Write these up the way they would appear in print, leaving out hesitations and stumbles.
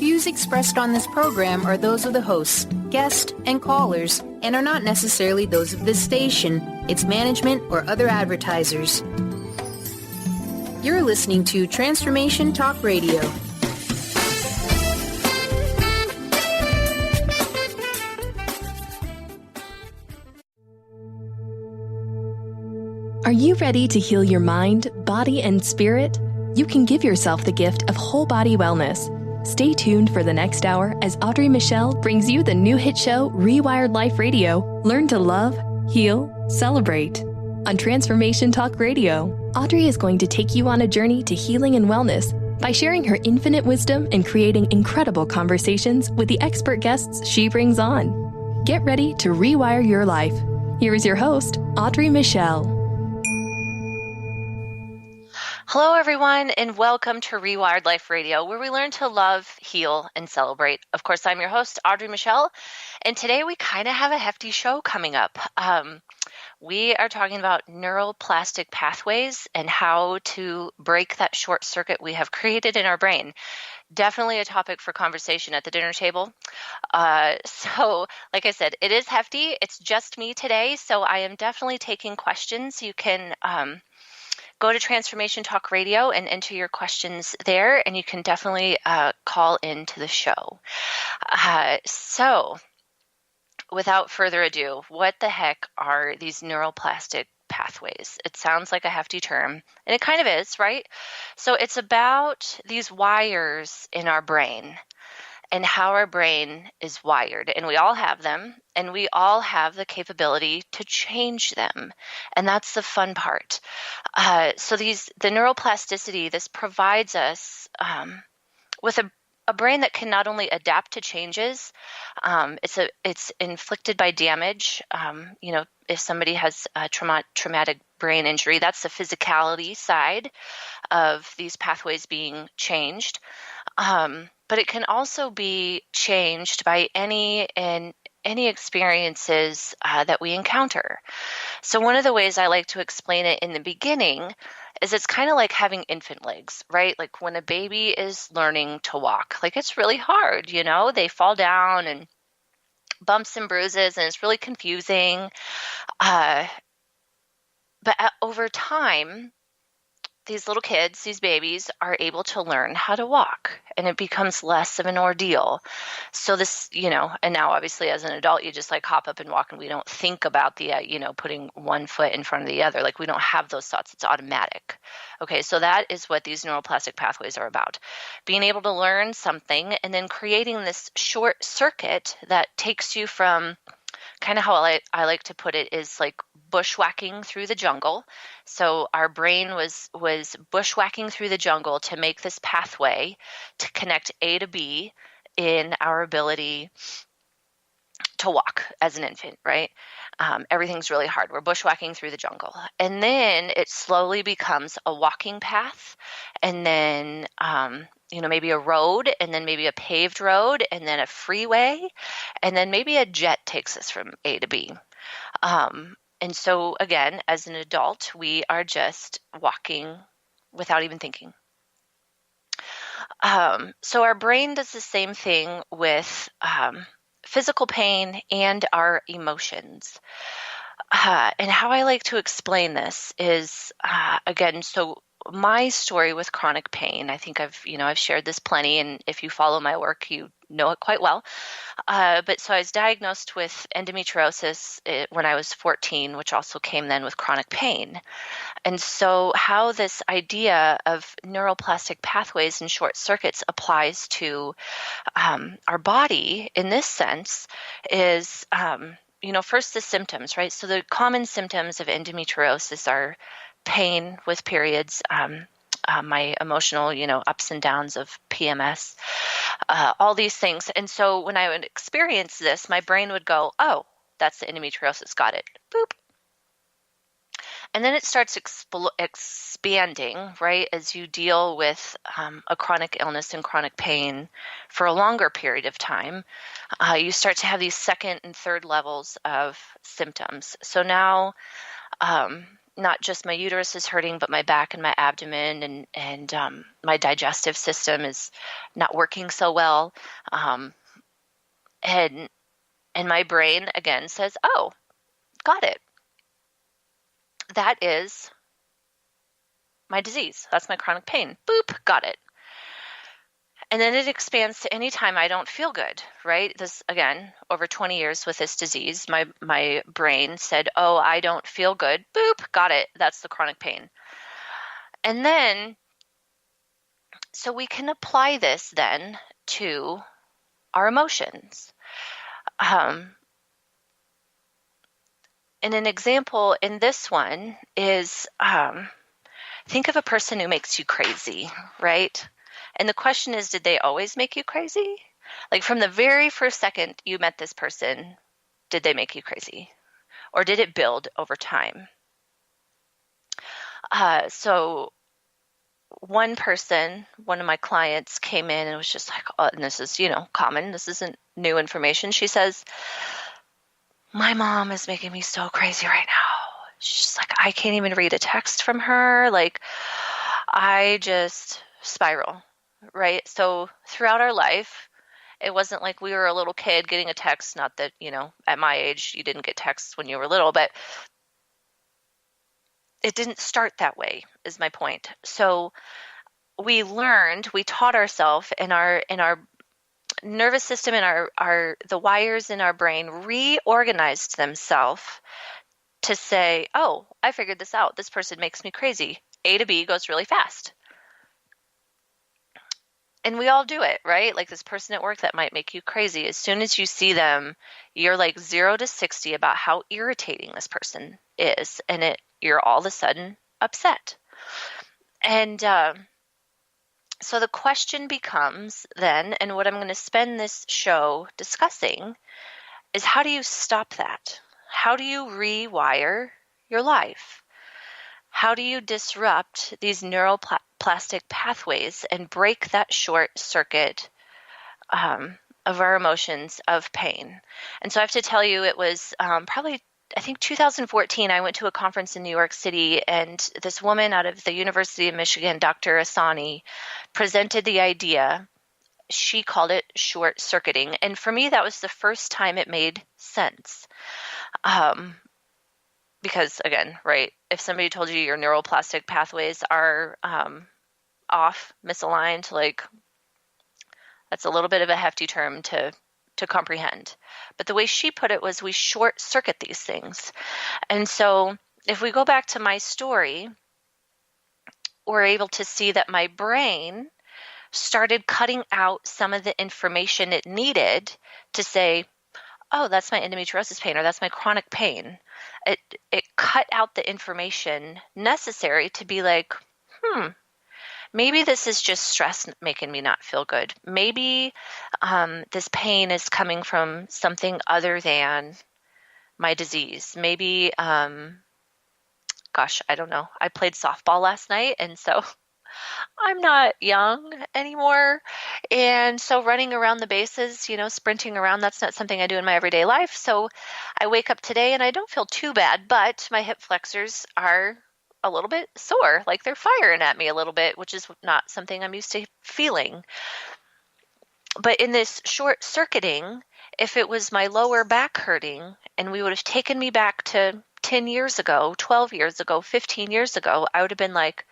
Views expressed on this program are those of the hosts, guests, and callers, and are not necessarily those of this station, its management, or other advertisers. You're listening to Transformation Talk Radio. Are you ready to heal your mind, body, and spirit? You can give yourself the gift of whole body wellness. Stay tuned for the next hour as Audrey Michel brings you the new hit show, Rewired Life Radio. Learn to love, heal, celebrate. On Transformation Talk Radio, Audrey is going to take you on a journey to healing and wellness by sharing her infinite wisdom and creating incredible conversations with the expert guests she brings on. Get ready to rewire your life. Here is your host, Audrey Michel. Hello, everyone, and welcome to Rewired Life Radio, where we learn to love, heal, and celebrate. Of course, I'm your host, Audrey Michel, and today we kind of have a hefty show coming up. We are talking about neuroplastic pathways and how to break that short circuit we have created in our brain. Definitely a topic for conversation at the dinner table. So, like I said, it is hefty. It's just me today, so I am definitely taking questions. You can go to Transformation Talk Radio and enter your questions there, and you can definitely call into the show. So, without further ado, what the heck are these neuroplastic pathways? It sounds like a hefty term, and it kind of is, right? So it's about these wires in our brain and how our brain is wired. And we all have them, and we all have the capability to change them. And that's the fun part. So the neuroplasticity, this provides us with a brain that can not only adapt to changes, it's inflicted by damage. If somebody has a traumatic brain injury, that's the physicality side of these pathways being changed. But it can also be changed by any experiences that we encounter. So one of the ways I like to explain it in the beginning is it's kind of like having infant legs, right? Like when a baby is learning to walk, like it's really hard, they fall down and bumps and bruises, and it's really confusing. But over time, these little kids, these babies, are able to learn how to walk, and it becomes less of an ordeal. So this, and now obviously as an adult, you just like hop up and walk, and we don't think about the, putting one foot in front of the other. Like we don't have those thoughts. It's automatic. Okay, so that is what these neuroplastic pathways are about. Being able to learn something and then creating this short circuit that takes you from kind of how I like to put it is like bushwhacking through the jungle. So our brain was bushwhacking through the jungle to make this pathway to connect A to B in our ability to walk as an infant, right? Everything's really hard. We're bushwhacking through the jungle. And then it slowly becomes a walking path, and then maybe a road, and then maybe a paved road, and then a freeway, and then maybe a jet takes us from A to B. And so again, as an adult, we are just walking without even thinking. So our brain does the same thing with physical pain and our emotions. And how I like to explain this is, again, so my story with chronic pain, I think I've shared this plenty, and if you follow my work, you know it quite well. But so I was diagnosed with endometriosis when I was 14, which also came then with chronic pain. And so how this idea of neuroplastic pathways and short circuits applies to our body in this sense is, first the symptoms, right? So the common symptoms of endometriosis are pain with periods, my emotional, ups and downs of PMS, all these things. And so when I would experience this, my brain would go, oh, that's the endometriosis, got it, boop. And then it starts expanding, right, as you deal with a chronic illness and chronic pain for a longer period of time. You start to have these second and third levels of symptoms. So now not just my uterus is hurting, but my back and my abdomen and my digestive system is not working so well. And my brain again says, oh, got it. That is my disease. That's my chronic pain. Boop, got it. And then it expands to any time I don't feel good, right? This, again, over 20 years with this disease, my brain said, oh, I don't feel good. Boop, got it. That's the chronic pain. And then, so we can apply this then to our emotions. And an example in this one is, think of a person who makes you crazy, right? And the question is, did they always make you crazy? Like from the very first second you met this person, did they make you crazy? Or did it build over time? So one person, one of my clients came in and was just like, oh, and this is, common. This isn't new information. She says, my mom is making me so crazy right now. She's just like, I can't even read a text from her. Like, I just spiral. Right? So throughout our life, it wasn't like we were a little kid getting a text. Not that, at my age, you didn't get texts when you were little, but it didn't start that way is my point. So we taught ourselves in our nervous system and the wires in our brain reorganized themselves to say, oh, I figured this out. This person makes me crazy. A to B goes really fast. And we all do it, right? Like this person at work that might make you crazy. As soon as you see them, you're like 0 to 60 about how irritating this person is. And you're all of a sudden upset. And so the question becomes then, and what I'm going to spend this show discussing, is how do you stop that? How do you rewire your life? How do you disrupt these neuroplastic pathways and break that short circuit of our emotions of pain? And so I have to tell you, it was probably, I think 2014, I went to a conference in New York City, and this woman out of the University of Michigan, Dr. Asani, presented the idea. She called it short circuiting. And for me, that was the first time it made sense. Because again, right, if somebody told you your neuroplastic pathways are off, misaligned, like that's a little bit of a hefty term to comprehend. But the way she put it was we short circuit these things. And so if we go back to my story, we're able to see that my brain started cutting out some of the information it needed to say, oh, that's my endometriosis pain, or that's my chronic pain. It cut out the information necessary to be like, maybe this is just stress making me not feel good. Maybe this pain is coming from something other than my disease. Maybe, gosh, I don't know. I played softball last night, and so I'm not young anymore. And so running around the bases, sprinting around, that's not something I do in my everyday life. So I wake up today and I don't feel too bad, but my hip flexors are a little bit sore, like they're firing at me a little bit, which is not something I'm used to feeling. But in this short circuiting, if it was my lower back hurting and we would have taken me back to 10 years ago, 12 years ago, 15 years ago, I would have been like,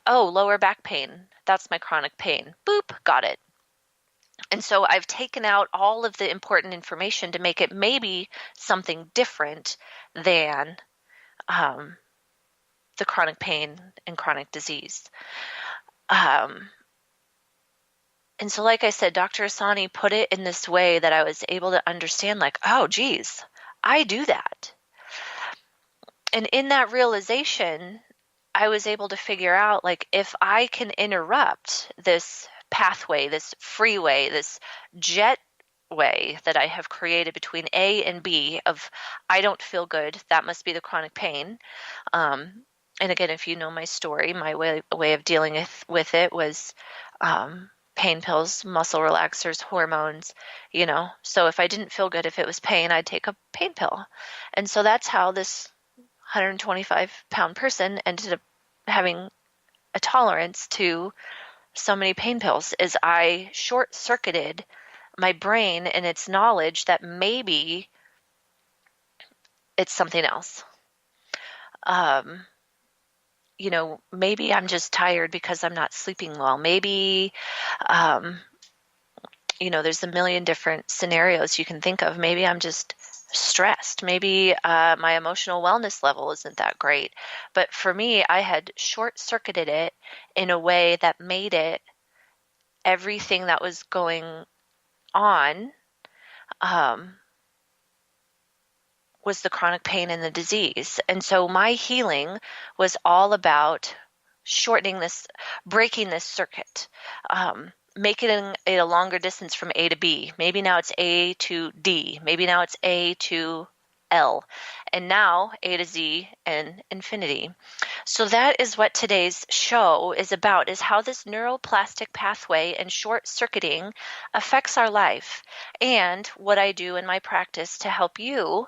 oh, lower back pain, that's my chronic pain. Boop, got it. And so I've taken out all of the important information to make it maybe something different than the chronic pain and chronic disease. And so like I said, Dr. Asani put it in this way that I was able to understand, like, oh, geez, I do that. And in that realization, I was able to figure out, like, if I can interrupt this pathway, this freeway, this jet way that I have created between A and B of I don't feel good, that must be the chronic pain. And again, if you know my story, my way of dealing with it was pain pills, muscle relaxers, hormones, So if I didn't feel good, if it was pain, I'd take a pain pill. And so that's how this 125-pound person ended up having a tolerance to so many pain pills, is I short-circuited my brain and its knowledge that maybe it's something else. Maybe I'm just tired because I'm not sleeping well. Maybe, there's a million different scenarios you can think of. Maybe I'm just stressed. Maybe my emotional wellness level isn't that great. But for me, I had short-circuited it in a way that made it everything that was going on was the chronic pain and the disease. And so my healing was all about breaking this circuit, making it a longer distance from A to B. Maybe now it's A to D. Maybe now it's A to L. And now A to Z and infinity. So that is what today's show is about, is how this neuroplastic pathway and short-circuiting affects our life, and what I do in my practice to help you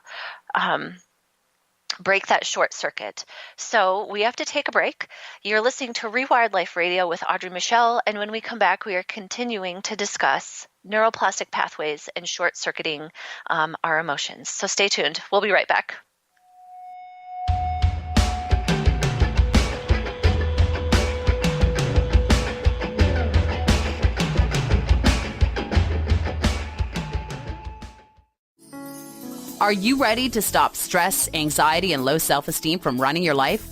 break that short circuit. So we have to take a break. You're listening to Rewired Life Radio with Audrey Michel, and when we come back, we are continuing to discuss neuroplastic pathways and short-circuiting our emotions. So stay tuned. We'll be right back. Are you ready to stop stress, anxiety, and low self-esteem from running your life?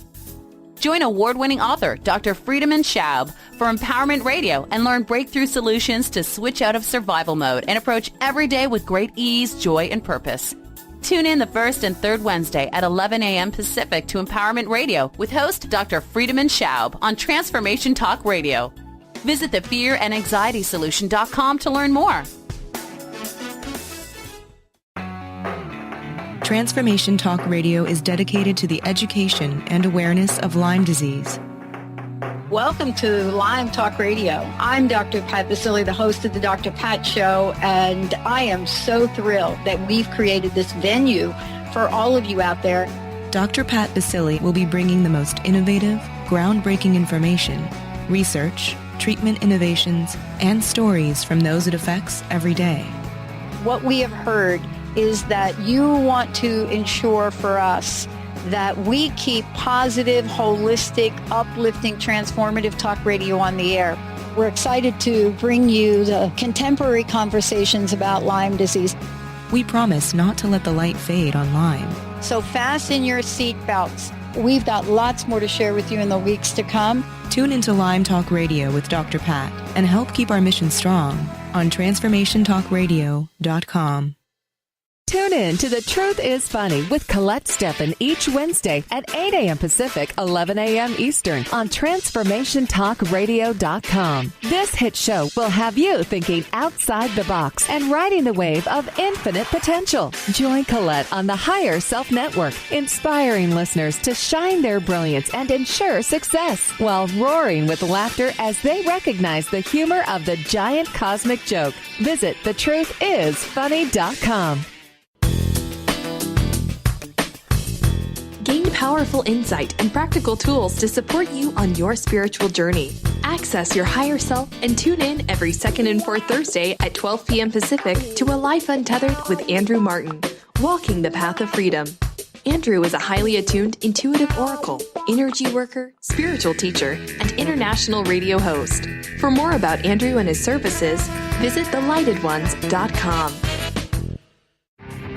Join award-winning author Dr. Friedemann Schaub for Empowerment Radio and learn breakthrough solutions to switch out of survival mode and approach every day with great ease, joy, and purpose. Tune in the first and third Wednesday at 11 a.m. Pacific to Empowerment Radio with host Dr. Friedemann Schaub on Transformation Talk Radio. Visit thefearandanxietysolution.com to learn more. Transformation Talk Radio is dedicated to the education and awareness of Lyme disease. Welcome to Lyme Talk Radio. I'm Dr. Pat Basile, the host of the Dr. Pat Show, and I am so thrilled that we've created this venue for all of you out there. Dr. Pat Basile will be bringing the most innovative, groundbreaking information, research, treatment innovations, and stories from those it affects every day. What we have heard is that you want to ensure for us that we keep positive, holistic, uplifting, transformative talk radio on the air. We're excited to bring you the contemporary conversations about Lyme disease. We promise not to let the light fade on Lyme. So fasten your seatbelts. We've got lots more to share with you in the weeks to come. Tune into Lyme Talk Radio with Dr. Pat and help keep our mission strong on TransformationTalkRadio.com. Tune in to The Truth is Funny with Colette Steffen each Wednesday at 8 a.m. Pacific, 11 a.m. Eastern on TransformationTalkRadio.com. This hit show will have you thinking outside the box and riding the wave of infinite potential. Join Colette on the Higher Self Network, inspiring listeners to shine their brilliance and ensure success while roaring with laughter as they recognize the humor of the giant cosmic joke. Visit TheTruthIsFunny.com. Gain powerful insight and practical tools to support you on your spiritual journey. Access your higher self and tune in every second and fourth Thursday at 12 p.m. Pacific to A Life Untethered with Andrew Martin, Walking the Path of Freedom. Andrew is a highly attuned, intuitive oracle, energy worker, spiritual teacher, and international radio host. For more about Andrew and his services, visit thelightedones.com.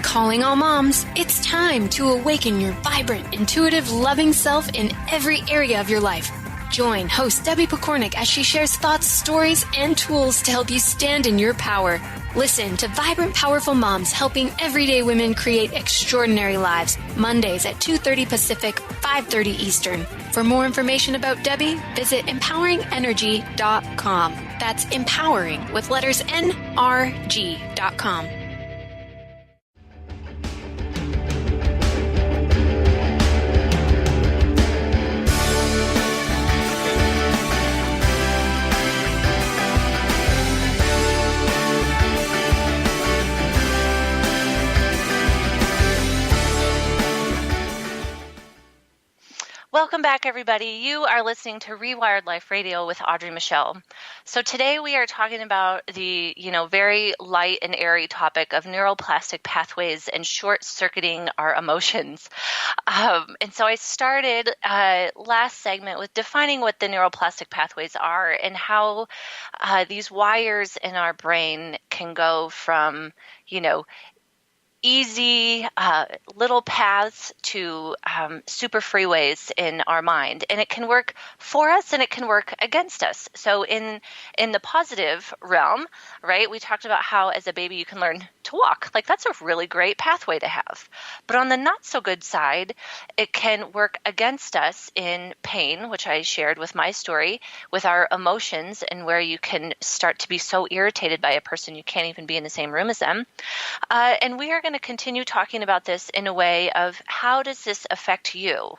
Calling all moms, it's time to awaken your vibrant, intuitive, loving self in every area of your life. Join host Debbie Pokornik as she shares thoughts, stories, and tools to help you stand in your power. Listen to Vibrant, Powerful Moms helping everyday women create extraordinary lives. Mondays at 2:30 Pacific, 5:30 Eastern. For more information about Debbie, visit empoweringenergy.com. That's empowering with letters NRG.com. Welcome back, everybody. You are listening to Rewired Life Radio with Audrey Michel. So today we are talking about the, very light and airy topic of neuroplastic pathways and short-circuiting our emotions. And so I started last segment with defining what the neuroplastic pathways are and how these wires in our brain can go from, easy little paths to super freeways in our mind, and it can work for us and it can work against us. So in the positive realm, right, we talked about how as a baby you can learn to walk. Like, that's a really great pathway to have. But on the not so good side, it can work against us in pain, which I shared with my story, with our emotions, and where you can start to be so irritated by a person you can't even be in the same room as them. And we are going to continue talking about this in a way of how does this affect you?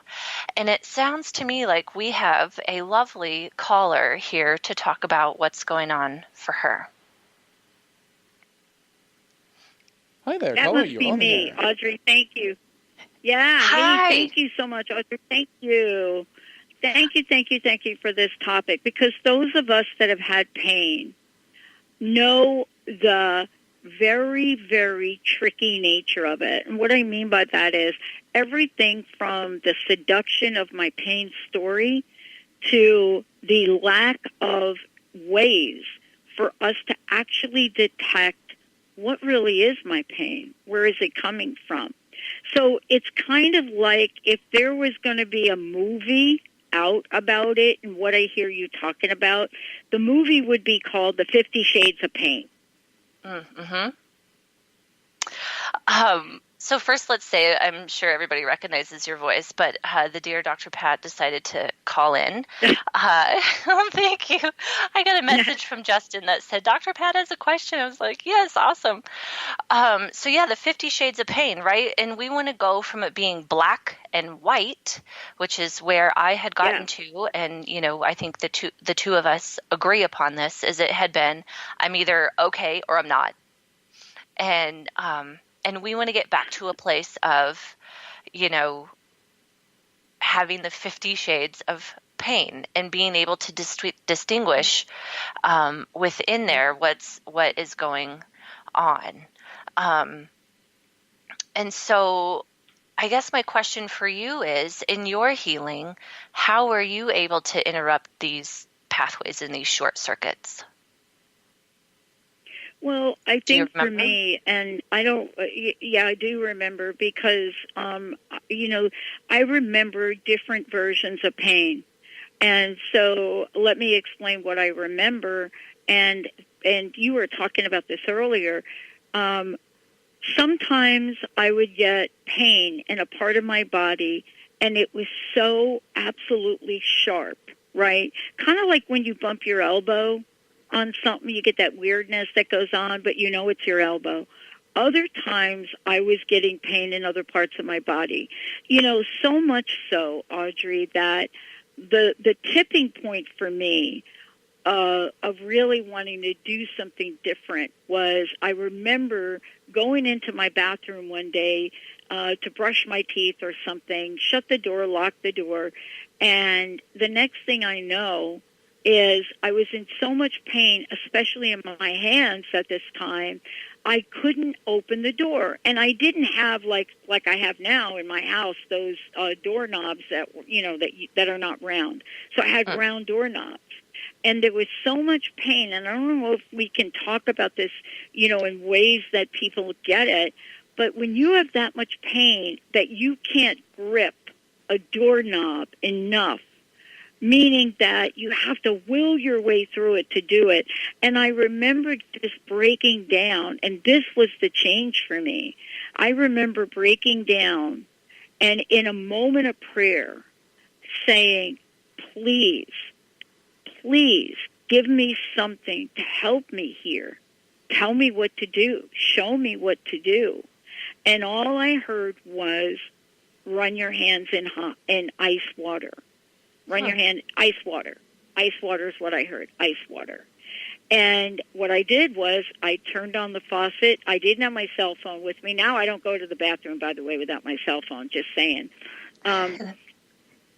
And it sounds to me like we have a lovely caller here to talk about what's going on for her. Hi there, that caller. must You're be on me, there. Audrey. Thank you. Yeah, Hi. me. Thank you so much, Audrey. Thank you. Thank you for this topic, because those of us that have had pain know the very, very tricky nature of it. And what I mean by that is everything from the seduction of my pain story to the lack of ways for us to actually detect what really is my pain? Where is it coming from? So it's kind of like if there was going to be a movie out about it and what I hear you talking about, the movie would be called The 50 Shades of Pain. Mm-hmm. So first, let's say I'm sure everybody recognizes your voice, but the dear Dr. Pat decided to call in. Thank you. I got a message from Justin that said, Dr. Pat has a question. I was like, yes, awesome. So yeah, the 50 Shades of Pain, right? And we want to go from it being black and white, which is where I had gotten to. And, I think the two of us agree upon this, is it had been, I'm either okay or I'm not. And we want to get back to a place of, having the 50 shades of pain and being able to distinguish within there what is going on. And so I guess my question for you is, in your healing, how were you able to interrupt these pathways in these short circuits? Well, I think for me, and I do remember, because, I remember different versions of pain. And so let me explain what I remember. And you were talking about this earlier. Sometimes I would get pain in a part of my body, and it was so absolutely sharp, right? Kind of like when you bump your elbow on something, you get that weirdness that goes on, but it's your elbow. Other times I was getting pain in other parts of my body. So much so, Audrey, that the tipping point for me of really wanting to do something different was, I remember going into my bathroom one day to brush my teeth or something, shut the door, lock the door, and the next thing I know is I was in so much pain, especially in my hands at this time, I couldn't open the door. And I didn't have, like I have now in my house, those doorknobs that, that are not round. So I had round doorknobs. And there was so much pain, and I don't know if we can talk about this, in ways that people get it, but when you have that much pain that you can't grip a doorknob enough, meaning that you have to will your way through it to do it. And I remember just breaking down, and this was the change for me. I remember breaking down and in a moment of prayer saying, please give me something to help me here. Tell me what to do. Show me what to do. And all I heard was, run your hands in ice water. Run your hand, ice water. Ice water is what I heard, ice water. And what I did was I turned on the faucet. I didn't have my cell phone with me. Now I don't go to the bathroom, by the way, without my cell phone, just saying.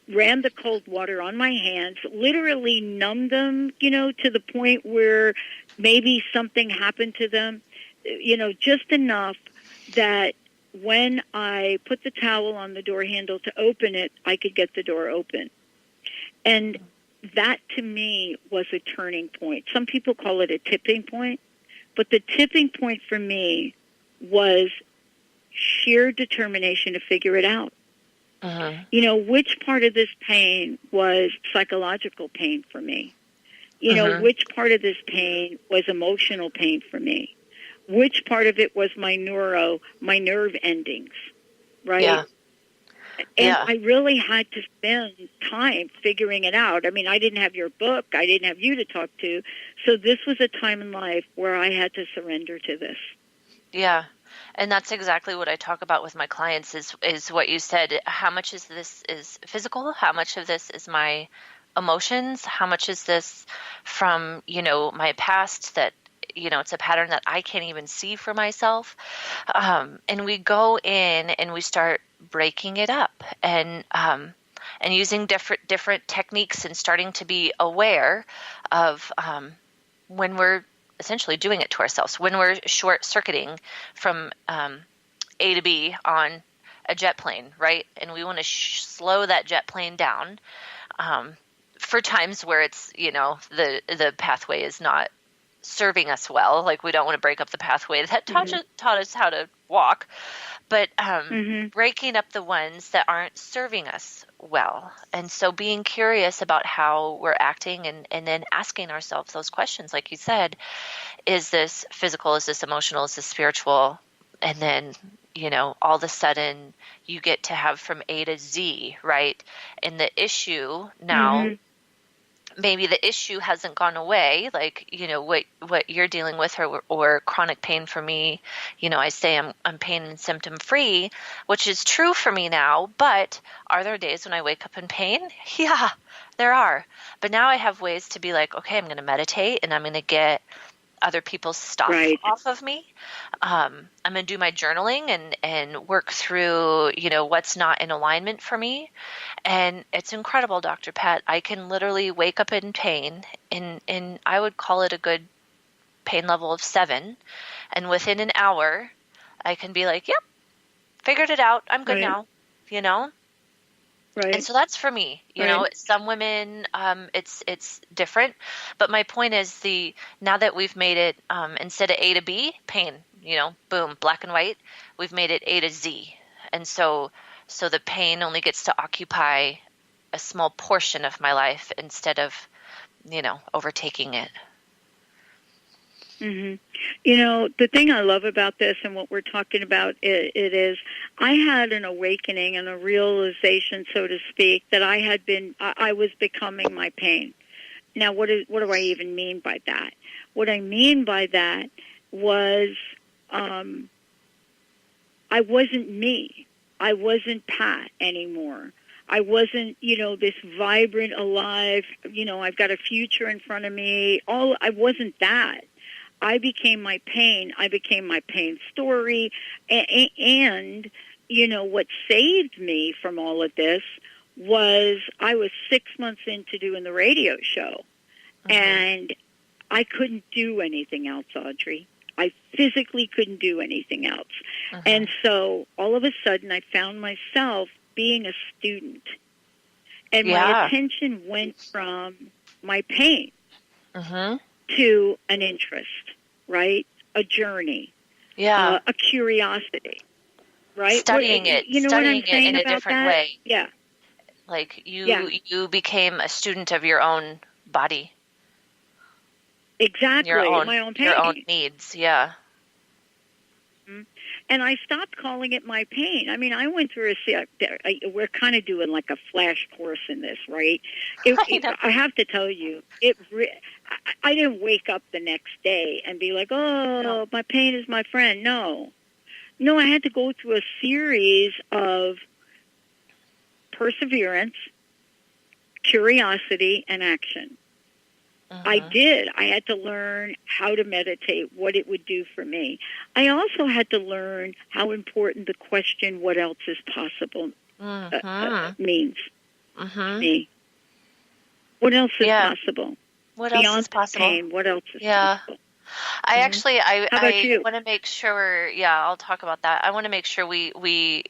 ran the cold water on my hands, literally numbed them, to the point where maybe something happened to them, just enough that when I put the towel on the door handle to open it, I could get the door open. And that, to me, was a turning point. Some people call it a tipping point, but the tipping point for me was sheer determination to figure it out. Which part of this pain was psychological pain for me? Which part of this pain was emotional pain for me? Which part of it was my nerve endings, right? Yeah. And I really had to spend time figuring it out. I mean, I didn't have your book. I didn't have you to talk to. So this was a time in life where I had to surrender to this. Yeah. And that's exactly what I talk about with my clients is what you said. How much is this is physical? How much of this is my emotions? How much is this from, my past that, it's a pattern that I can't even see for myself? And we go in and we start breaking it up and using different techniques and starting to be aware of when we're essentially doing it to ourselves, when we're short-circuiting from A to B on a jet plane, right? And we want to slow that jet plane down for times where it's, the pathway is not serving us well. Like we don't want to break up the pathway that taught us how to walk, but breaking up the ones that aren't serving us well. And so being curious about how we're acting and then asking ourselves those questions, like you said, is this physical? Is this emotional? Is this spiritual? And then, all of a sudden you get to have from A to Z, right? And the issue now, maybe the issue hasn't gone away, like, what you're dealing with or chronic pain for me, I say I'm pain and symptom free, which is true for me now, but are there days when I wake up in pain? Yeah, there are. But now I have ways to be like, okay, I'm going to meditate and I'm going to get other people's stuff off of me. I'm going to do my journaling and work through, what's not in alignment for me. And it's incredible, Dr. Pat. I can literally wake up in pain and I would call it a good pain level of 7. And within an hour, I can be like, yep, figured it out. I'm good now, Right. And so that's for me, some women, it's different, but my point is now that we've made it, instead of A to B, pain, boom, black and white, we've made it A to Z. And so the pain only gets to occupy a small portion of my life instead of, overtaking it. The thing I love about this and what we're talking about, it is I had an awakening and a realization, so to speak, that I was becoming my pain. Now, what do I even mean by that? What I mean by that was I wasn't me. I wasn't Pat anymore. I wasn't, this vibrant, alive, I've got a future in front of me. I wasn't that. I became my pain. I became my pain story. And what saved me from all of this was I was 6 months into doing the radio show. And I couldn't do anything else, Audrey. I physically couldn't do anything else. And so all of a sudden I found myself being a student. And my attention went from my pain to an interest, right? A journey, a curiosity, right? Studying it in a different way. Yeah. Like you became a student of your own body. Exactly, my own pain. Your own needs, yeah. And I stopped calling it my pain. I mean, I went through we're kind of doing like a flash course in this, right? I have to tell you, I didn't wake up the next day and be like, oh, my pain is my friend. No, I had to go through a series of perseverance, curiosity, and action. I did. I had to learn how to meditate, what it would do for me. I also had to learn how important the question, what else is possible, means. me. What else is possible? What Beyond else is possible? Pain, what else is possible? I actually, How about you? want to make sure, I'll talk about that. I want to make sure we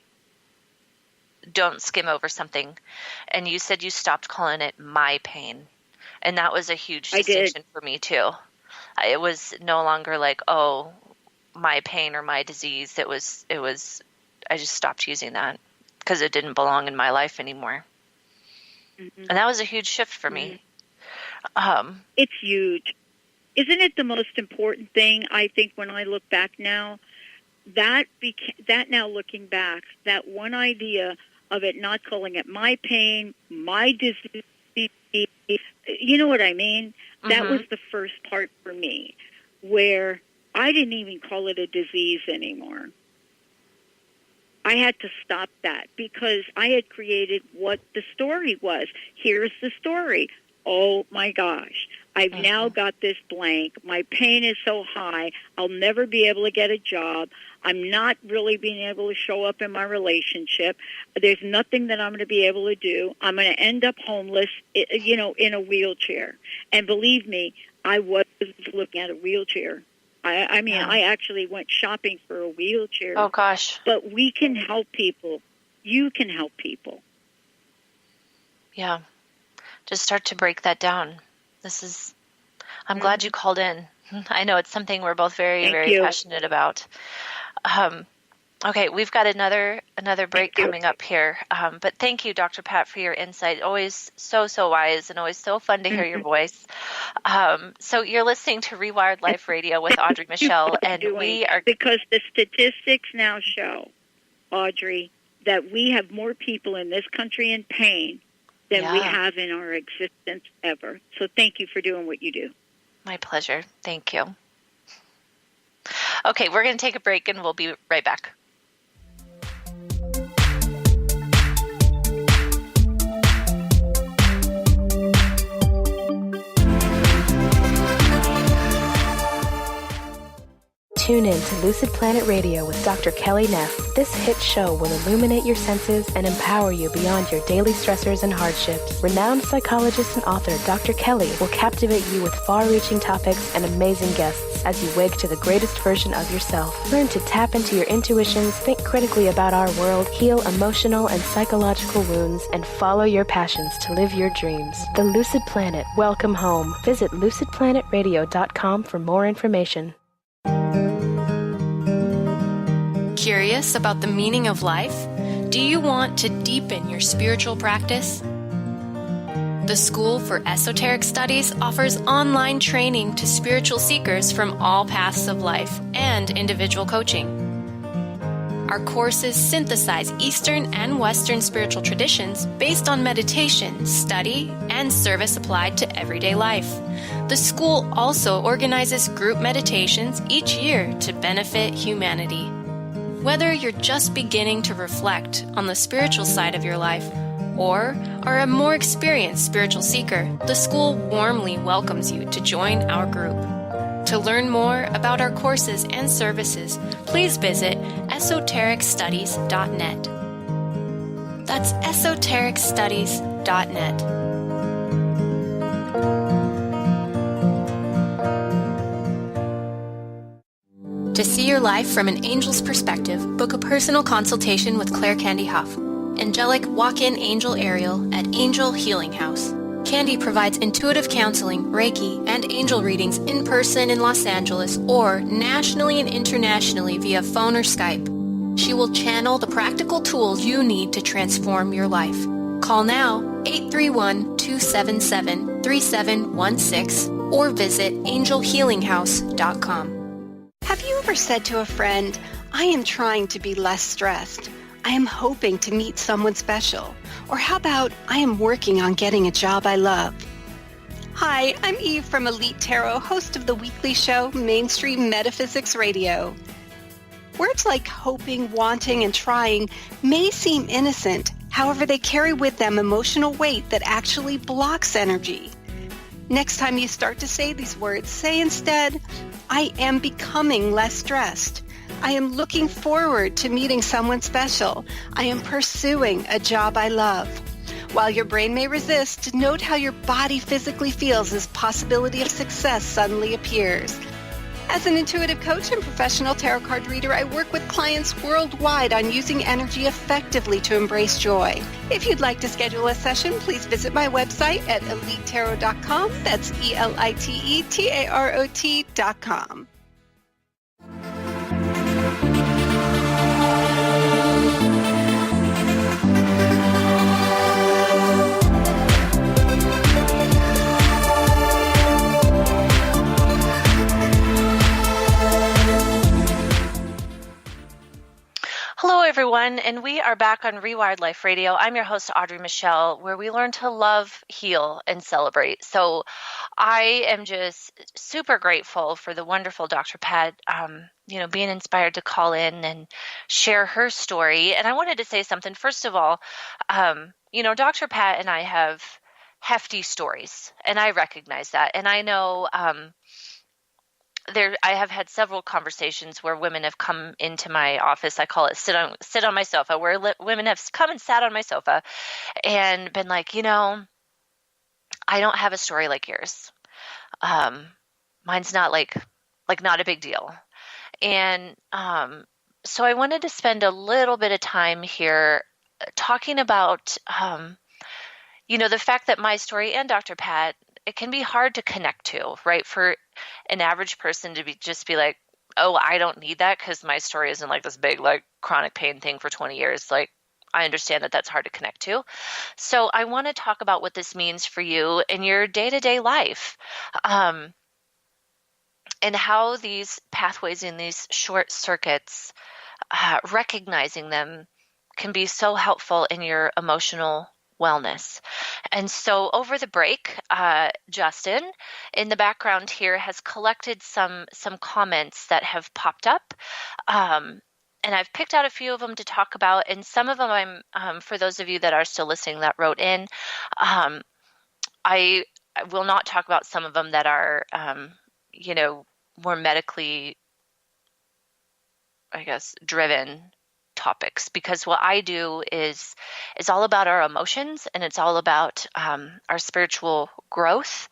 don't skim over something. And you said you stopped calling it my pain. And that was a huge distinction for me too. It was no longer like, oh, my pain or my disease. It was, I just stopped using that because it didn't belong in my life anymore. And that was a huge shift for me. It's huge. Isn't it the most important thing, I think, when I look back now? That now looking back, that one idea of it not calling it my pain, my disease, you know what I mean? That was the first part for me, where I didn't even call it a disease anymore. I had to stop that because I had created what the story was. Here's the story. Oh, my gosh. I've now got this blank. My pain is so high. I'll never be able to get a job. I'm not really being able to show up in my relationship. There's nothing that I'm going to be able to do. I'm going to end up homeless, in a wheelchair. And believe me, I was looking at a wheelchair. I actually went shopping for a wheelchair. Oh, gosh. But we can help people. You can help people. Yeah. Just start to break that down. I'm glad you called in. I know it's something we're both very, very passionate about. Okay, we've got another break coming up here. But thank you, Dr. Pat, for your insight. Always so wise and always so fun to hear your voice. So you're listening to Rewired Life Radio with Audrey Michel, and we are... Because the statistics now show, Audrey, that we have more people in this country in pain than we have in our existence ever. So thank you for doing what you do. My pleasure. Thank you. Okay, we're going to take a break and we'll be right back. Tune in to Lucid Planet Radio with Dr. Kelly Neff. This hit show will illuminate your senses and empower you beyond your daily stressors and hardships. Renowned psychologist and author Dr. Kelly will captivate you with far-reaching topics and amazing guests as you wake to the greatest version of yourself. Learn to tap into your intuitions, think critically about our world, heal emotional and psychological wounds, and follow your passions to live your dreams. The Lucid Planet. Welcome home. Visit lucidplanetradio.com for more information. Curious about the meaning of life? Do you want to deepen your spiritual practice? The School for Esoteric Studies offers online training to spiritual seekers from all paths of life and individual coaching. Our courses synthesize Eastern and Western spiritual traditions based on meditation, study, and service applied to everyday life. The school also organizes group meditations each year to benefit humanity. Whether you're just beginning to reflect on the spiritual side of your life or are a more experienced spiritual seeker, the school warmly welcomes you to join our group. To learn more about our courses and services, please visit esotericstudies.net. That's esotericstudies.net. To see your life from an angel's perspective, book a personal consultation with Claire Candy Huff, angelic walk-in angel Ariel at Angel Healing House. Candy provides intuitive counseling, Reiki, and angel readings in person in Los Angeles or nationally and internationally via phone or Skype. She will channel the practical tools you need to transform your life. Call now, 831-277-3716, or visit angelhealinghouse.com. Have you ever said to a friend, I am trying to be less stressed. I am hoping to meet someone special. Or how about, I am working on getting a job I love. Hi, I'm Eve from Elite Tarot, host of the weekly show, Mainstream Metaphysics Radio. Words like hoping, wanting, and trying may seem innocent. However, they carry with them emotional weight that actually blocks energy. Next time you start to say these words, say instead, I am becoming less stressed. I am looking forward to meeting someone special. I am pursuing a job I love. While your brain may resist, note how your body physically feels as possibility of success suddenly appears. As an intuitive coach and professional tarot card reader, I work with clients worldwide on using energy effectively to embrace joy. If you'd like to schedule a session, please visit my website at elitetarot.com. That's ELITETAROT.com. Hello, everyone, and we are back on Rewired Life Radio. I'm your host, Audrey Michel, where we learn to love, heal, and celebrate. So I am just super grateful for the wonderful Dr. Pat, being inspired to call in and share her story. And I wanted to say something. First of all, Dr. Pat and I have hefty stories, and I recognize that. And I know I have had several conversations where women have come into my office. I call it sit on my sofa, where women have come and sat on my sofa and been like, I don't have a story like yours. Mine's not like not a big deal. And so I wanted to spend a little bit of time here talking about, the fact that my story and Dr. Pat, it can be hard to connect to, right? For an average person to just be like, oh, I don't need that because my story isn't like this big, like chronic pain thing for 20 years. Like, I understand that that's hard to connect to. So I want to talk about what this means for you in your day-to-day life, and how these pathways in these short circuits, recognizing them can be so helpful in your emotional wellness. And so over the break, Justin in the background here has collected some comments that have popped up. And I've picked out a few of them to talk about. And some of them I'm, for those of you that are still listening that wrote in, I will not talk about some of them that are, more medically, I guess, driven topics, because what I do is all about our emotions, and it's all about our spiritual growth.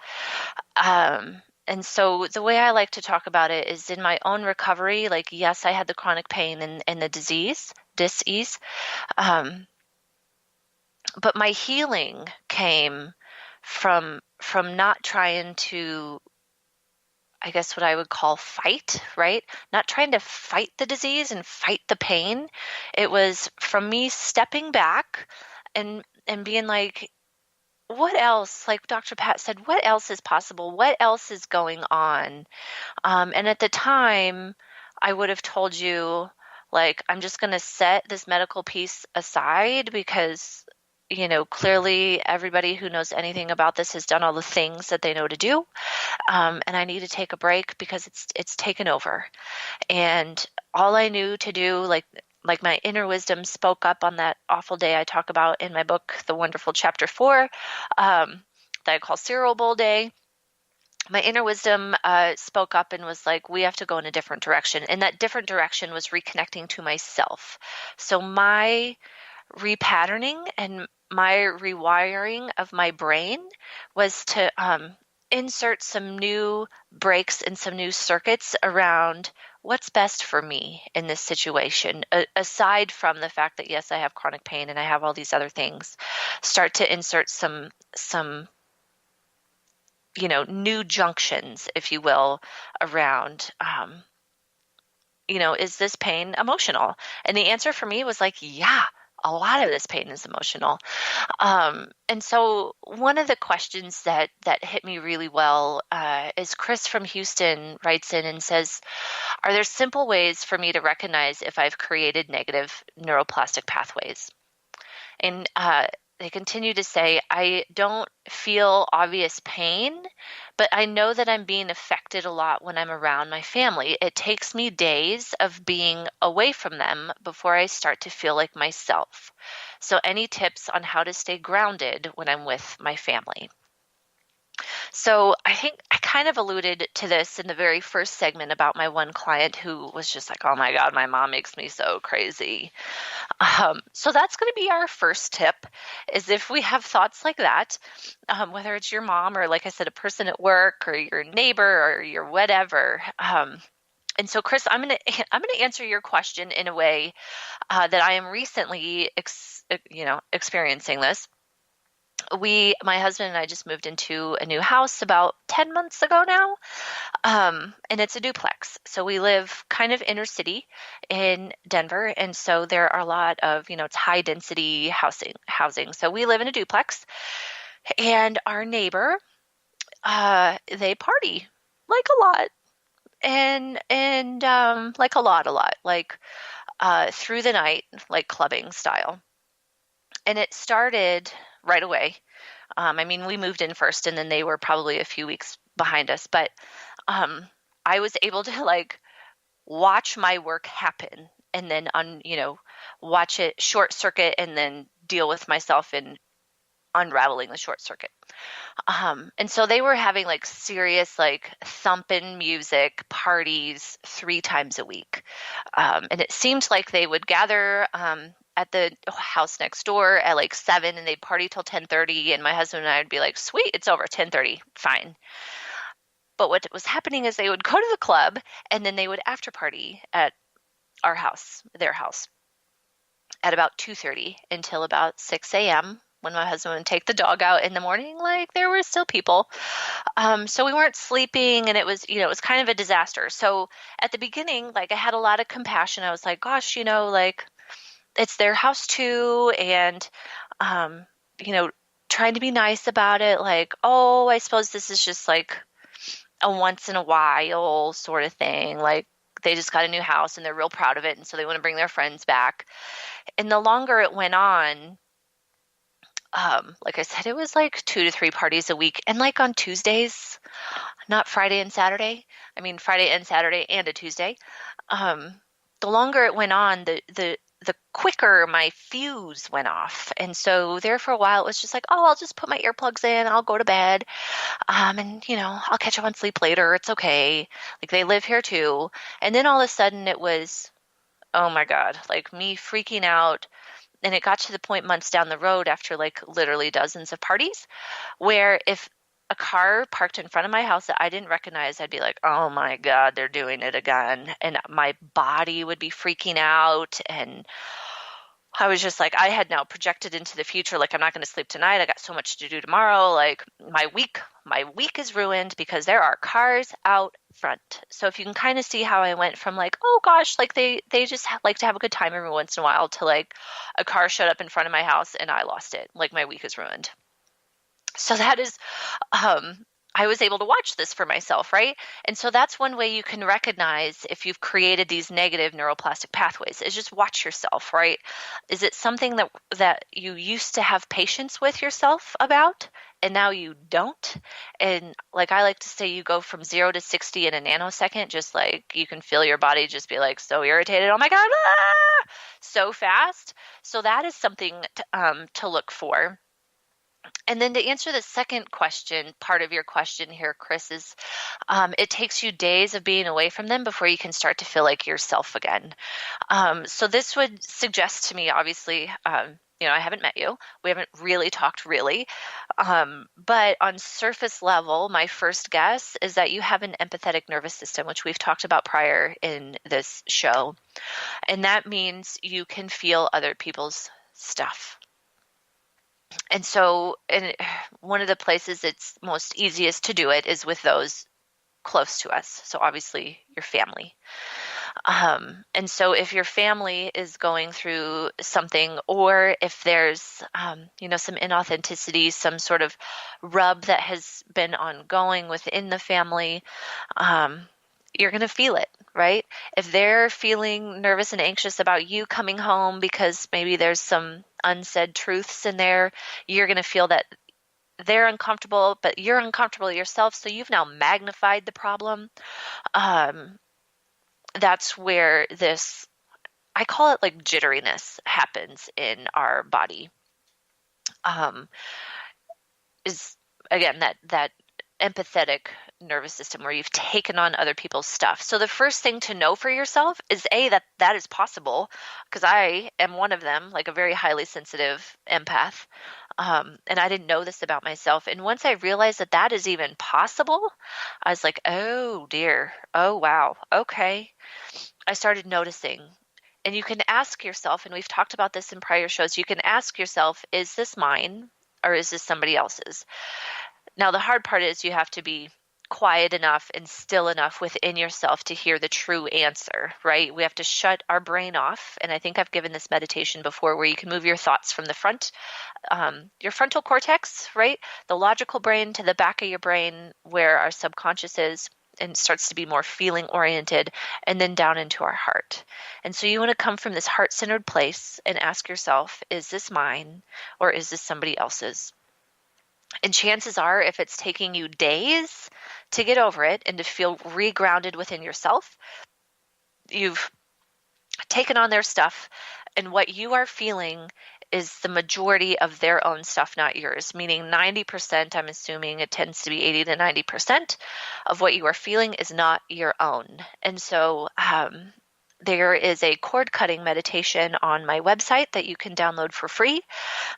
And so the way I like to talk about it is in my own recovery. Like, yes, I had the chronic pain and the dis-ease, but my healing came from not trying to, I guess what I would call fight, right? Not trying to fight the disease and fight the pain. It was from me stepping back and being like, what else? Like Dr. Pat said, what else is possible? What else is going on? And at the time, I would have told you, like, I'm just going to set this medical piece aside because, clearly everybody who knows anything about this has done all the things that they know to do. And I need to take a break because it's taken over. And all I knew to do, like my inner wisdom spoke up on that awful day I talk about in my book, The Wonderful Chapter 4, that I call Cereal Bowl Day. My inner wisdom spoke up and was like, we have to go in a different direction. And that different direction was reconnecting to myself. So my repatterning and my rewiring of my brain was to insert some new breaks and some new circuits around what's best for me in this situation, aside from the fact that, yes, I have chronic pain and I have all these other things. Start to insert some new junctions, if you will, around, is this pain emotional? And the answer for me was like, yeah, a lot of this pain is emotional. And so one of the questions that hit me really well is Chris from Houston writes in and says, are there simple ways for me to recognize if I've created negative neuroplastic pathways? And they continue to say, I don't feel obvious pain, but I know that I'm being affected a lot when I'm around my family. It takes me days of being away from them before I start to feel like myself. So any tips on how to stay grounded when I'm with my family? So I think I kind of alluded to this in the very first segment about my one client who was just like, oh my God, my mom makes me so crazy. So that's going to be our first tip. is if we have thoughts like that, whether it's your mom or, like I said, a person at work or your neighbor or your whatever. And so, Chris, I'm gonna answer your question in a way that I am recently, experiencing this. My husband and I just moved into a new house about 10 months ago now. And it's a duplex. So we live kind of inner city in Denver. And so there are a lot of, it's high density housing. So we live in a duplex, and our neighbor, they party like a lot and like a lot, like, through the night, like clubbing style. And it started right away. We moved in first, and then they were probably a few weeks behind us. But I was able to like watch my work happen, and then watch it short circuit, and then deal with myself in unraveling the short circuit. And so they were having like serious, like thumping music parties 3 times a week. And it seemed like they would gather at the house next door at like 7, and they'd party till 10:30. And my husband and I would be like, sweet, it's over, 10:30, fine. But what was happening is they would go to the club, and then they would after party at our house, their house, at about 2:30 until about 6 a.m. when my husband would take the dog out in the morning. Like, there were still people. So we weren't sleeping, and it was kind of a disaster. So at the beginning, like, I had a lot of compassion. I was like, gosh, like, it's their house too. And, trying to be nice about it. Like, oh, I suppose this is just like a once in a while sort of thing. Like, they just got a new house and they're real proud of it. And so they want to bring their friends back. And the longer it went on, like I said, it was like 2 to 3 parties a week. And like on Tuesdays, not Friday and Saturday. Friday and Saturday and a Tuesday. The longer it went on, the quicker my fuse went off. And so there for a while, it was just like, oh, I'll just put my earplugs in. I'll go to bed. And I'll catch up on sleep later. It's okay. Like, they live here too. And then all of a sudden it was, oh my God, like me freaking out. And it got to the point months down the road, after like literally dozens of parties, where if a car parked in front of my house that I didn't recognize, I'd be like, oh my God, they're doing it again. And my body would be freaking out. And I was just like, I had now projected into the future, like, I'm not going to sleep tonight. I got so much to do tomorrow. Like, my week is ruined because there are cars out front. So if you can kind of see how I went from like, oh gosh, like they just like to have a good time every once in a while, to like a car showed up in front of my house and I lost it. Like, my week is ruined. So that is, I was able to watch this for myself, right? And so that's one way you can recognize if you've created these negative neuroplastic pathways, is just watch yourself, right? Is it something that you used to have patience with yourself about, and now you don't? And like I like to say, you go from 0 to 60 in a nanosecond, just like you can feel your body just be like so irritated, oh my God, so fast. So that is something to look for. And then to answer the second question, part of your question here, Chris, is it takes you days of being away from them before you can start to feel like yourself again. So this would suggest to me, obviously, I haven't met you. We haven't really talked really. But on surface level, my first guess is that you have an empathetic nervous system, which we've talked about prior in this show. And that means you can feel other people's stuff. And so one of the places it's most easiest to do it is with those close to us. So obviously your family. And so if your family is going through something, or if there's, some inauthenticity, some sort of rub that has been ongoing within the family, you're going to feel it, right? If they're feeling nervous and anxious about you coming home because maybe there's some unsaid truths in there, you're going to feel that they're uncomfortable, but you're uncomfortable yourself. So you've now magnified the problem. That's where this, I call it like jitteriness, happens in our body. Is again, that empathetic nervous system where you've taken on other people's stuff. So the first thing to know for yourself is that is possible, because I am one of them, like a very highly sensitive empath. And I didn't know this about myself. And once I realized that is even possible, I was like, oh dear. Oh, wow. Okay. I started noticing. And you can ask yourself, and we've talked about this in prior shows, you can ask yourself, is this mine or is this somebody else's? Now, the hard part is you have to be quiet enough and still enough within yourself to hear the true answer, right? We have to shut our brain off. And I think I've given this meditation before, where you can move your thoughts from the front, your frontal cortex, right? The logical brain, to the back of your brain where our subconscious is, and starts to be more feeling oriented, and then down into our heart. And so you want to come from this heart-centered place and ask yourself, is this mine or is this somebody else's? And chances are, if it's taking you days to get over it and to feel regrounded within yourself, you've taken on their stuff, and what you are feeling is the majority of their own stuff, not yours, meaning 90%, I'm assuming it tends to be 80 to 90% of what you are feeling is not your own. And so there is a cord cutting meditation on my website that you can download for free.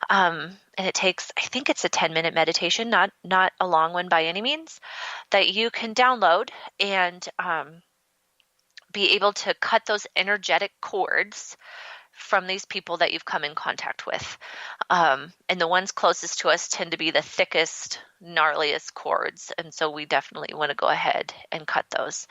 And it takes, I think it's a 10-minute meditation, not a long one by any means, that you can download and be able to cut those energetic cords from these people that you've come in contact with. And the ones closest to us tend to be the thickest, gnarliest cords. And so we definitely want to go ahead and cut those.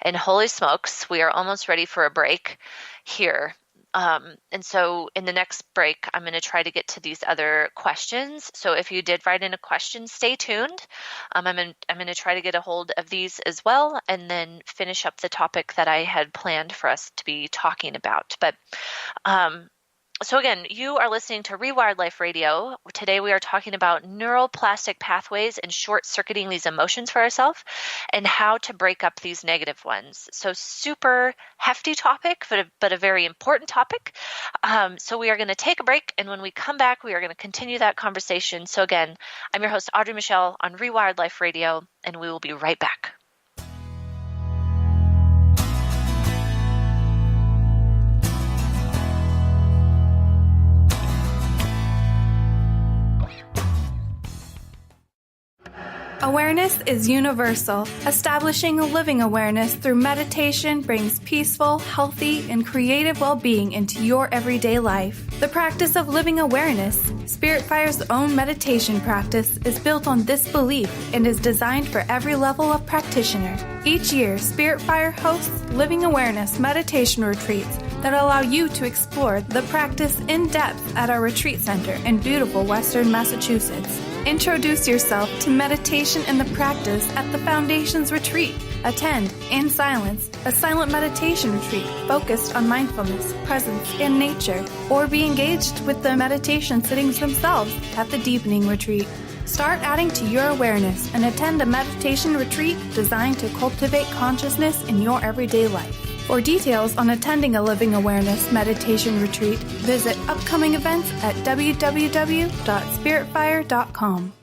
And holy smokes, we are almost ready for a break here. And so in the next break, I'm going to try to get to these other questions. So if you did write in a question, stay tuned. I'm going to try to get a hold of these as well, and then finish up the topic that I had planned for us to be talking about. But so again, you are listening to Rewired Life Radio. Today we are talking about neuroplastic pathways and short-circuiting these emotions for ourselves, and how to break up these negative ones. So super hefty topic, but a very important topic. So we are going to take a break, and when we come back, we are going to continue that conversation. So again, I'm your host, Audrey Michel, on Rewired Life Radio, and we will be right back. Awareness is universal. Establishing a living awareness through meditation brings peaceful, healthy, and creative well-being into your everyday life. The practice of living awareness, Spirit Fire's own meditation practice, is built on this belief and is designed for every level of practitioner. Each year, Spirit Fire hosts living awareness meditation retreats that allow you to explore the practice in depth at our retreat center in beautiful Western Massachusetts. Introduce yourself to meditation and the practice at the Foundation's retreat. Attend, in silence, a silent meditation retreat focused on mindfulness, presence, and nature, or be engaged with the meditation sittings themselves at the Deepening Retreat. Start adding to your awareness and attend a meditation retreat designed to cultivate consciousness in your everyday life. For details on attending a Living Awareness meditation retreat, visit upcoming events at www.spiritfire.com.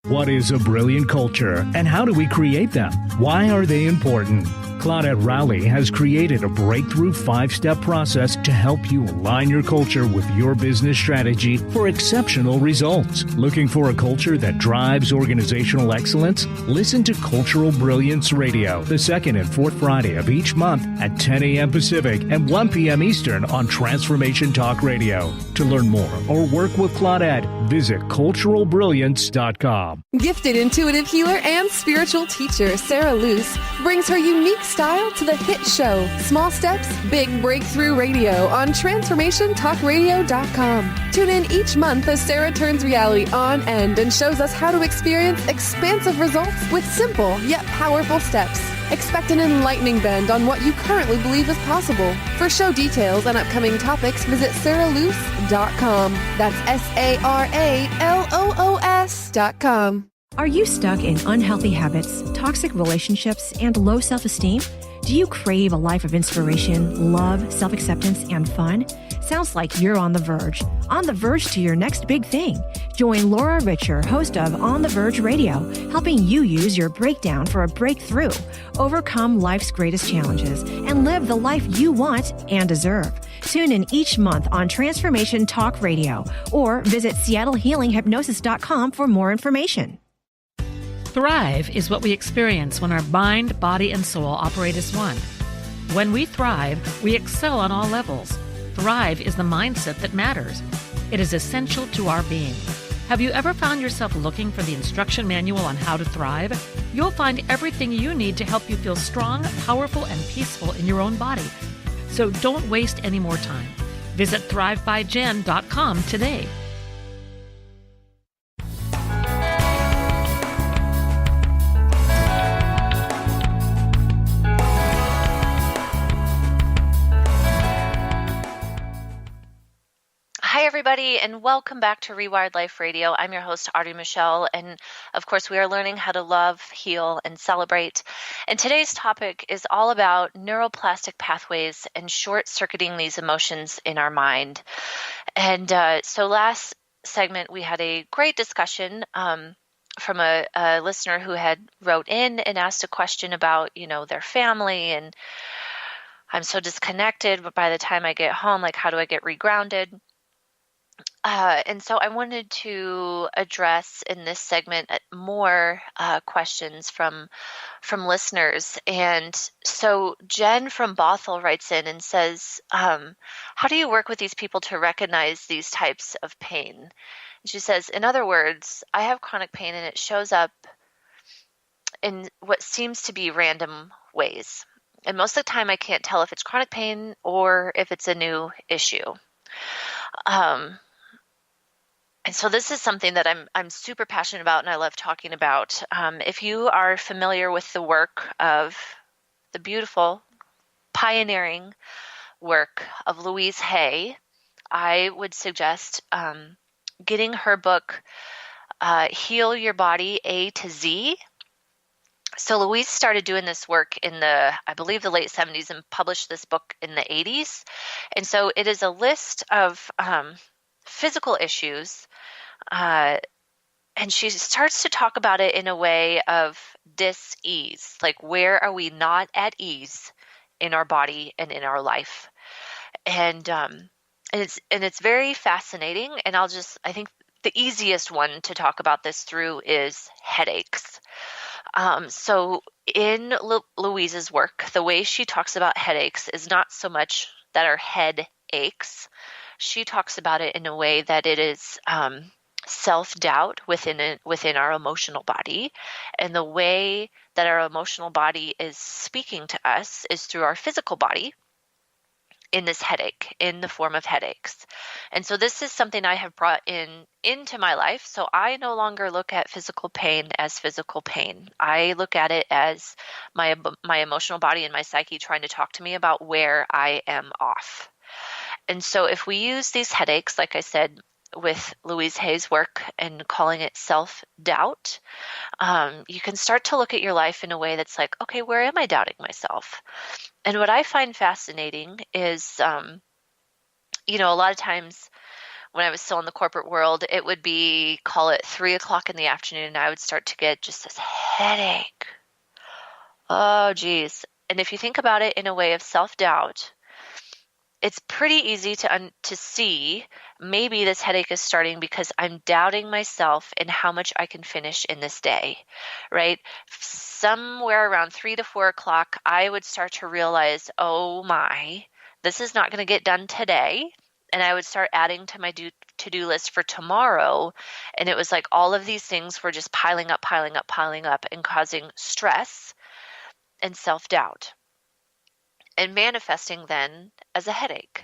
What is a brilliant culture, and how do we create them? Why are they important? Claudette Rowley has created a breakthrough 5-step process to help you align your culture with your business strategy for exceptional results. Looking for a culture that drives organizational excellence? Listen to Cultural Brilliance Radio, the second and fourth Friday of each month at 10 a.m. Pacific and 1 p.m. Eastern on Transformation Talk Radio. To learn more or work with Claudette, visit culturalbrilliance.com. Gifted intuitive healer and spiritual teacher Sarah Luce brings her unique style to the hit show Small Steps, Big Breakthrough Radio on TransformationTalkRadio.com. Tune in each month as Sarah turns reality on end and shows us how to experience expansive results with simple yet powerful steps. Expect an enlightening bend on what you currently believe is possible. For show details and upcoming topics, visit sarahluce.com. That's SARALOOS.com. Are you stuck in unhealthy habits, toxic relationships, and low self-esteem? Do you crave a life of inspiration, love, self-acceptance, and fun? Sounds like you're on the verge to your next big thing. Join Laura Richer, host of On the Verge Radio, helping you use your breakdown for a breakthrough, overcome life's greatest challenges, and live the life you want and deserve. Tune in each month on Transformation Talk Radio or visit SeattleHealingHypnosis.com for more information. Thrive is what we experience when our mind, body, and soul operate as one. When we thrive, we excel on all levels. Thrive is the mindset that matters. It is essential to our being. Have you ever found yourself looking for the instruction manual on how to thrive? You'll find everything you need to help you feel strong, powerful, and peaceful in your own body. So don't waste any more time. Visit thrivebyjen.com today. Hi, everybody, and welcome back to Rewired Life Radio. I'm your host, Audrey Michel, and of course, we are learning how to love, heal, and celebrate. And today's topic is all about neuroplastic pathways and short-circuiting these emotions in our mind. And so last segment, we had a great discussion from a listener who had wrote in and asked a question about, their family, and I'm so disconnected, but by the time I get home, how do I get regrounded? And so I wanted to address in this segment more questions from listeners. And so Jen from Bothell writes in and says, how do you work with these people to recognize these types of pain? And she says, in other words, I have chronic pain and it shows up in what seems to be random ways. And most of the time I can't tell if it's chronic pain or if it's a new issue. And so this is something that I'm super passionate about and I love talking about. If you are familiar with the work of the beautiful, pioneering work of Louise Hay, I would suggest getting her book, Heal Your Body A to Z. So Louise started doing this work in I believe the late 70s and published this book in the 80s. And so it is a list of physical issues, and she starts to talk about it in a way of dis-ease, like where are we not at ease in our body and in our life, and it's very fascinating. And I think the easiest one to talk about this through is headaches. So in Louise's work, the way she talks about headaches is not so much that our head aches. She talks about it in a way that it is self-doubt within our emotional body. And the way that our emotional body is speaking to us is through our physical body in this headache, in the form of headaches. And so this is something I have brought into my life. So I no longer look at physical pain as physical pain. I look at it as my emotional body and my psyche trying to talk to me about where I am off. And so if we use these headaches, like I said, with Louise Hay's work and calling it self-doubt, you can start to look at your life in a way that's like, okay, where am I doubting myself? And what I find fascinating is, a lot of times when I was still in the corporate world, it would be, call it 3:00 in the afternoon, and I would start to get just this headache. Oh, geez. And if you think about it in a way of self-doubt, it's pretty easy to see maybe this headache is starting because I'm doubting myself in how much I can finish in this day, right? Somewhere around 3 to 4 o'clock, I would start to realize, oh my, this is not going to get done today. And I would start adding to my to-do list for tomorrow. And it was like all of these things were just piling up and causing stress and self-doubt. And manifesting then as a headache.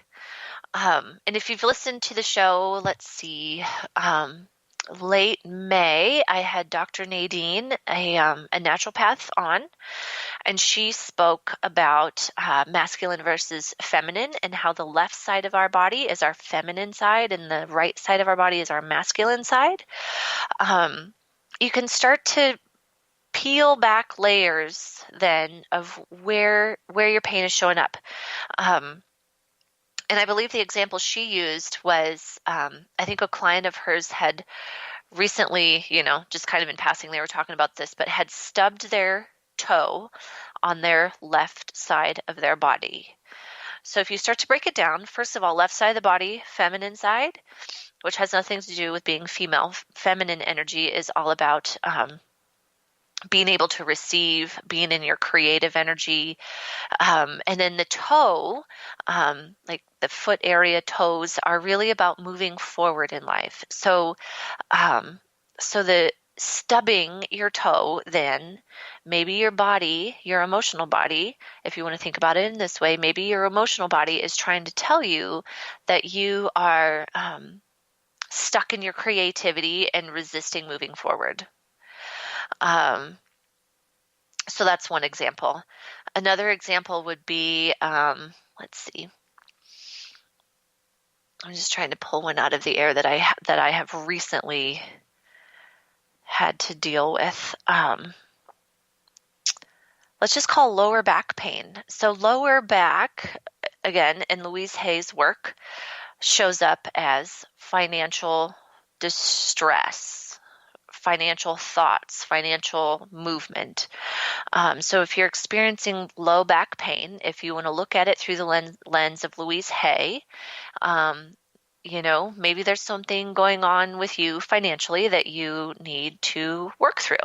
And if you've listened to the show, let's see, late May, I had Dr. Nadine, a naturopath on, and she spoke about masculine versus feminine and how the left side of our body is our feminine side and the right side of our body is our masculine side. You can start to peel back layers then of where your pain is showing up. And I believe the example she used was, I think a client of hers had recently, just kind of in passing, they were talking about this, but had stubbed their toe on their left side of their body. So if you start to break it down, first of all, left side of the body, feminine side, which has nothing to do with being female. Feminine energy is all about being able to receive, being in your creative energy. And then the toe, like the foot area, toes are really about moving forward in life. So the stubbing your toe, then maybe your body, your emotional body, if you want to think about it in this way, maybe your emotional body is trying to tell you that you are stuck in your creativity and resisting moving forward. So that's one example. Another example would be, let's see. I'm just trying to pull one out of the air that I have recently had to deal with. Let's just call lower back pain. So lower back, again, in Louise Hay's work, shows up as financial distress, financial thoughts, financial movement. So if you're experiencing low back pain, if you want to look at it through the lens of Louise Hay, maybe there's something going on with you financially that you need to work through.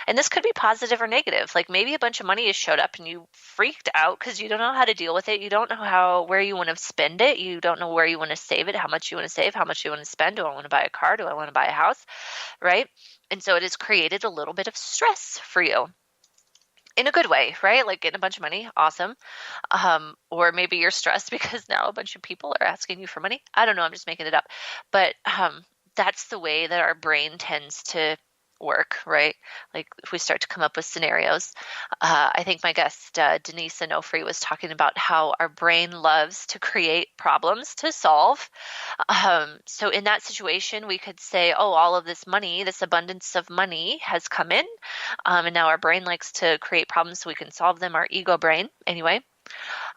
And this could be positive or negative. Like maybe a bunch of money has showed up and you freaked out because you don't know how to deal with it. You don't know where you want to spend it. You don't know where you want to save it, how much you want to save, how much you want to spend. Do I want to buy a car? Do I want to buy a house? Right? And so it has created a little bit of stress for you. In a good way, right? Like getting a bunch of money, awesome. Or maybe you're stressed because now a bunch of people are asking you for money. I don't know, I'm just making it up. But that's the way that our brain tends to work, right? Like if we start to come up with scenarios. I think my guest, Denise Onofre, was talking about how our brain loves to create problems to solve. So in that situation, we could say, oh, all of this money, this abundance of money has come in. And now our brain likes to create problems so we can solve them, our ego brain anyway.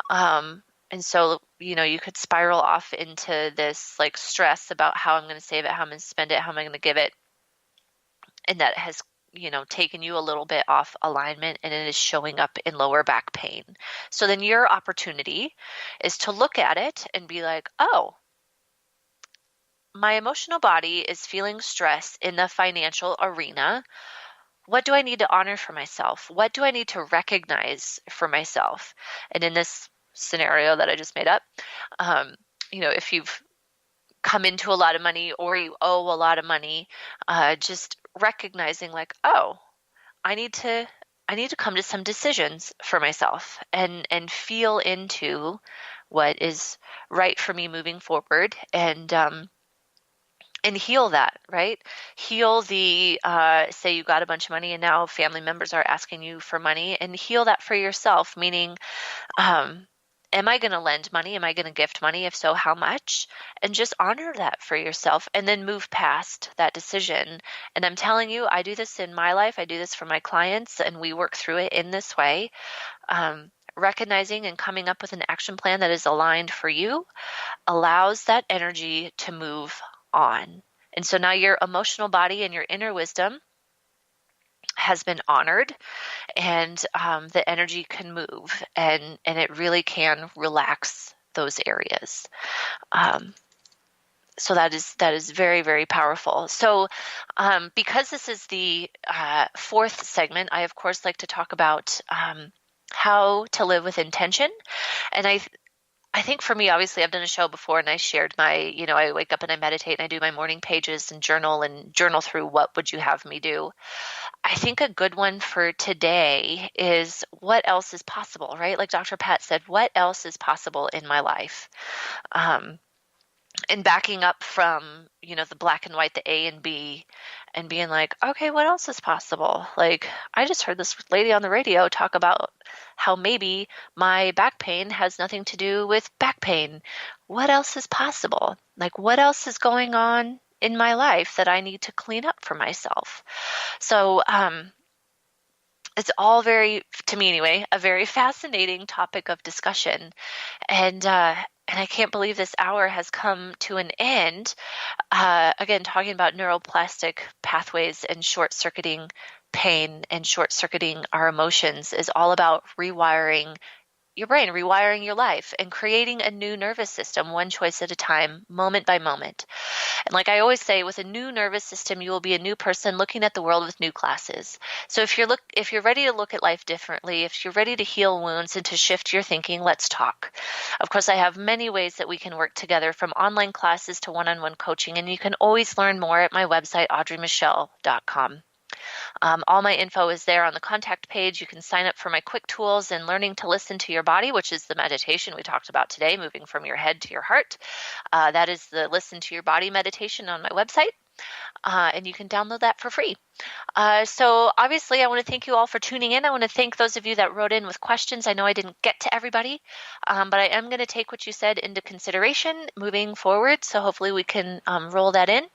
And so, you could spiral off into this like stress about how I'm going to save it, how I'm going to spend it, how am I going to give it. And that has, taken you a little bit off alignment, and it is showing up in lower back pain. So then your opportunity is to look at it and be like, oh, my emotional body is feeling stress in the financial arena. What do I need to honor for myself? What do I need to recognize for myself? And in this scenario that I just made up, if you've come into a lot of money or you owe a lot of money, just recognizing like, oh, I need to come to some decisions for myself and feel into what is right for me moving forward and heal that, right? Heal the, say you got a bunch of money and now family members are asking you for money, and heal that for yourself, meaning, am I going to lend money? Am I going to gift money? If so, how much? And just honor that for yourself and then move past that decision. And I'm telling you, I do this in my life. I do this for my clients, and we work through it in this way. Recognizing and coming up with an action plan that is aligned for you allows that energy to move on. And so now your emotional body and your inner wisdom has been honored, and the energy can move, and it really can relax those areas. So that is very, very powerful. So because this is the fourth segment, I of course like to talk about how to live with intention. And I think for me, obviously, I've done a show before and I shared my, I wake up and I meditate and I do my morning pages and journal through what would you have me do. I think a good one for today is what else is possible, right? Like Dr. Pat said, what else is possible in my life? And backing up from, the black and white, the A and B, and being like, okay, what else is possible? Like, I just heard this lady on the radio talk about how maybe my back pain has nothing to do with back pain. What else is possible? Like, what else is going on in my life that I need to clean up for myself? So, it's all very, to me anyway, a very fascinating topic of discussion. And I can't believe this hour has come to an end. Again, talking about neuroplastic pathways and short-circuiting pain and short-circuiting our emotions is all about rewiring your brain, rewiring your life, and creating a new nervous system, one choice at a time, moment by moment. And like I always say, with a new nervous system, you will be a new person looking at the world with new glasses. So if you're ready to look at life differently, if you're ready to heal wounds and to shift your thinking, let's talk. Of course, I have many ways that we can work together, from online classes to one-on-one coaching, and you can always learn more at my website, audreymichel.com. All my info is there on the contact page. You can sign up for my quick tools and learning to listen to your body, which is the meditation we talked about today, moving from your head to your heart. That is the Listen to Your Body meditation on my website. And you can download that for free. So obviously, I want to thank you all for tuning in. I want to thank those of you that wrote in with questions. I know I didn't get to everybody, but I am going to take what you said into consideration moving forward. So hopefully we can roll that in.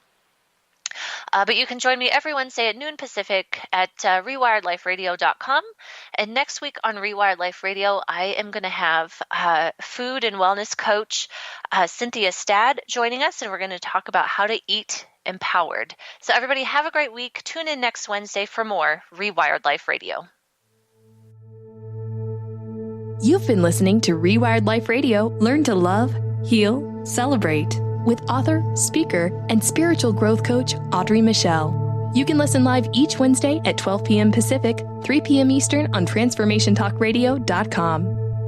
But you can join me every Wednesday at noon Pacific at rewiredliferadio.com. And next week on Rewired Life Radio, I am going to have food and wellness coach Cynthia Stad joining us, and we're going to talk about how to eat empowered. So everybody have a great week. Tune in next Wednesday for more Rewired Life Radio. You've been listening to Rewired Life Radio. Learn to love, heal, celebrate, with author, speaker, and spiritual growth coach Audrey Michel. You can listen live each Wednesday at 12 p.m. Pacific, 3 p.m. Eastern on TransformationTalkRadio.com.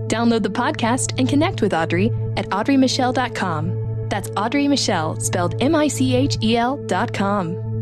Download the podcast and connect with Audrey at audreymichel.com. That's Audrey Michel, spelled Michel.com.